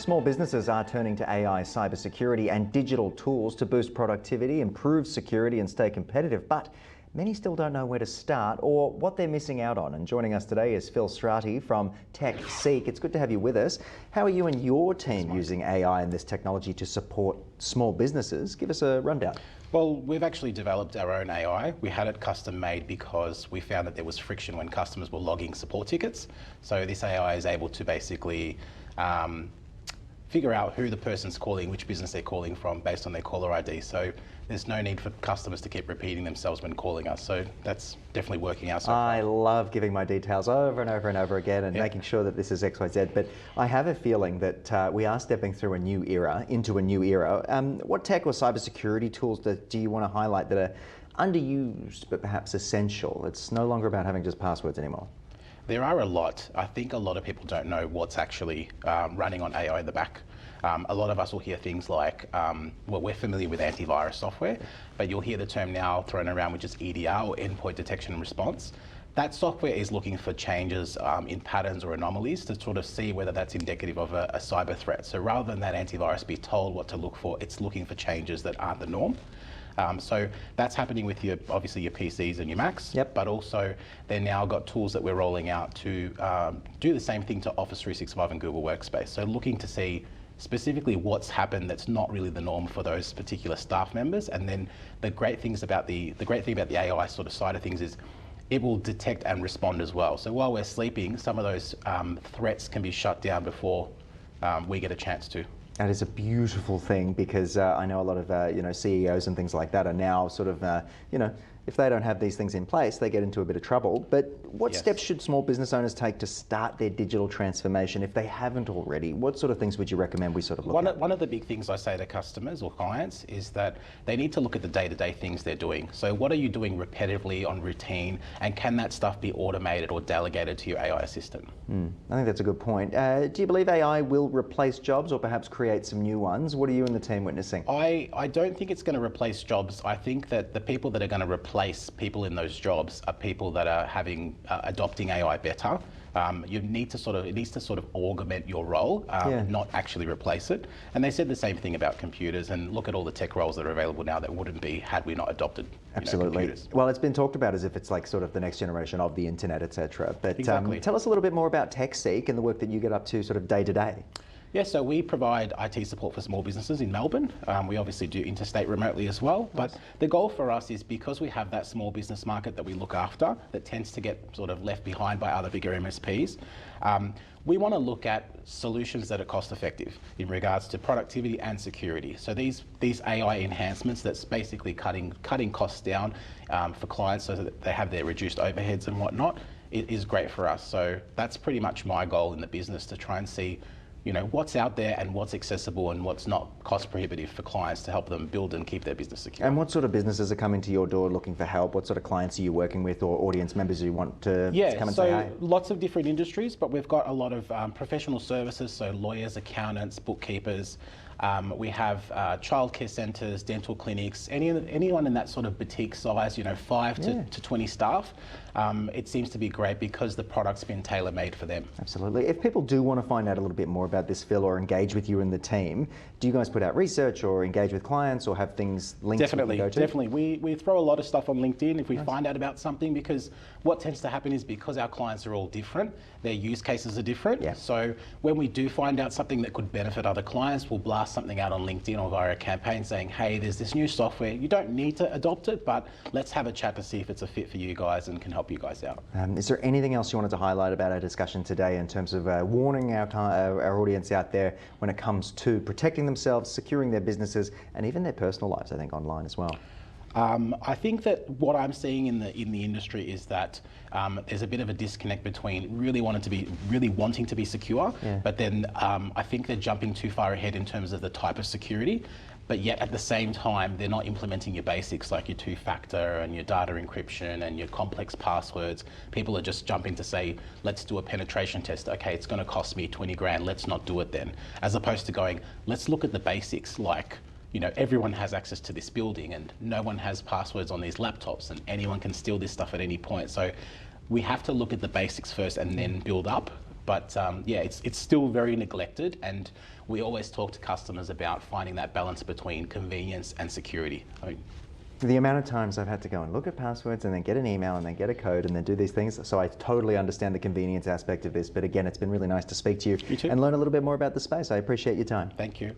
Small businesses are turning to AI, cybersecurity and digital tools to boost productivity, improve security and stay competitive, but many still don't know where to start or what they're missing out on. And joining us today is Phil Strati from TICKER. It's good to have you with us. How are you and your team using AI and this technology to support small businesses? Give us a rundown. Well, we've actually developed our own AI. We had it custom made because we found that there was friction when customers were logging support tickets. So this AI is able to basically figure out who the person's calling, which business they're calling from based on their caller ID. So there's no need for customers to keep repeating themselves when calling us. So that's definitely working out so far. I love giving my details over and over and over again and making sure that this is XYZ. But I have a feeling that we are stepping through a new era, into a new era. What tech or cybersecurity tools do you want to highlight that are underused but perhaps essential? It's no longer about having just passwords anymore. There are a lot. I think a lot of people don't know what's actually running on AI in the back. A lot of us will hear things like, well, we're familiar with antivirus software, but you'll hear the term now thrown around, which is EDR, or endpoint detection and response. That software is looking for changes in patterns or anomalies to sort of see whether that's indicative of a cyber threat. So rather than that antivirus be told what to look for, it's looking for changes that aren't the norm. So that's happening with obviously your PCs and your Macs, but also they've now got tools that we're rolling out to do the same thing to Office 365 and Google Workspace. So looking to see specifically what's happened that's not really the norm for those particular staff members. And then the great thing about the AI sort of side of things is it will detect and respond as well. So while we're sleeping, some of those threats can be shut down before we get a chance to. That is a beautiful thing, because I know a lot of CEOs and things like that are now sort of if they don't have these things in place, they get into a bit of trouble. But what steps should small business owners take to start their digital transformation if they haven't already? What sort of things would you recommend we sort of look at? One of the big things I say to customers or clients is that they need to look at the day-to-day things they're doing. So what are you doing repetitively on routine, and can that stuff be automated or delegated to your AI assistant? I think that's a good point. Do you believe AI will replace jobs or perhaps create some new ones? What are you and the team witnessing? I don't think it's going to replace jobs. I think that the people that are going to replace people in those jobs are people that are adopting AI better. It needs to sort of augment your role, not actually replace it. And they said the same thing about computers, and look at all the tech roles that are available now that wouldn't be had we not adopted computers. Well, it's been talked about as if it's like sort of the next generation of the internet, etc. But tell us a little bit more about TechSeek and the work that you get up to sort of day to day. Yeah, so we provide IT support for small businesses in Melbourne. We obviously do interstate remotely as well, but the goal for us is, because we have that small business market that we look after that tends to get sort of left behind by other bigger MSPs, we want to look at solutions that are cost effective in regards to productivity and security. So these AI enhancements that's basically cutting costs down for clients so that they have their reduced overheads and whatnot, it is great for us. So that's pretty much my goal in the business, to try and see what's out there and what's accessible and what's not cost prohibitive for clients, to help them build and keep their business secure. And what sort of businesses are coming to your door looking for help? What sort of clients are you working with, or audience members you want to come and say hi? Lots of different industries, but we've got a lot of professional services, so lawyers, accountants, bookkeepers. We have childcare centres, dental clinics, anyone in that sort of boutique size, 5 to 20 staff. It seems to be great because the product's been tailor-made for them. Absolutely. If people do want to find out a little bit more about this, Phil, or engage with you and the team, do you guys put out research or engage with clients or have things linked? Definitely. We throw a lot of stuff on LinkedIn if we find out about something, because what tends to happen is, because our clients are all different, their use cases are different. So when we do find out something that could benefit other clients, we'll blast something out on LinkedIn or via a campaign saying, hey, there's this new software. You don't need to adopt it, but let's have a chat to see if it's a fit for you guys and can help you guys out. Is there anything else you wanted to highlight about our discussion today in terms of warning our audience out there when it comes to protecting themselves, securing their businesses, and even their personal lives, I think, online as well? I think that what I'm seeing in the industry is that there's a bit of a disconnect between really wanting to be secure, but then I think they're jumping too far ahead in terms of the type of security. But yet at the same time, they're not implementing your basics like your two-factor and your data encryption and your complex passwords. People are just jumping to say, let's do a penetration test. Okay, it's going to cost me 20 grand. Let's not do it then. As opposed to going, let's look at the basics, like, everyone has access to this building and no one has passwords on these laptops and anyone can steal this stuff at any point. So we have to look at the basics first and then build up. But yeah, it's still very neglected, and we always talk to customers about finding that balance between convenience and security. I mean, the amount of times I've had to go and look at passwords and then get an email and then get a code and then do these things, so I totally understand the convenience aspect of this. But again, it's been really nice to speak to you You too. and learn a little bit more about the space. I appreciate your time. Thank you.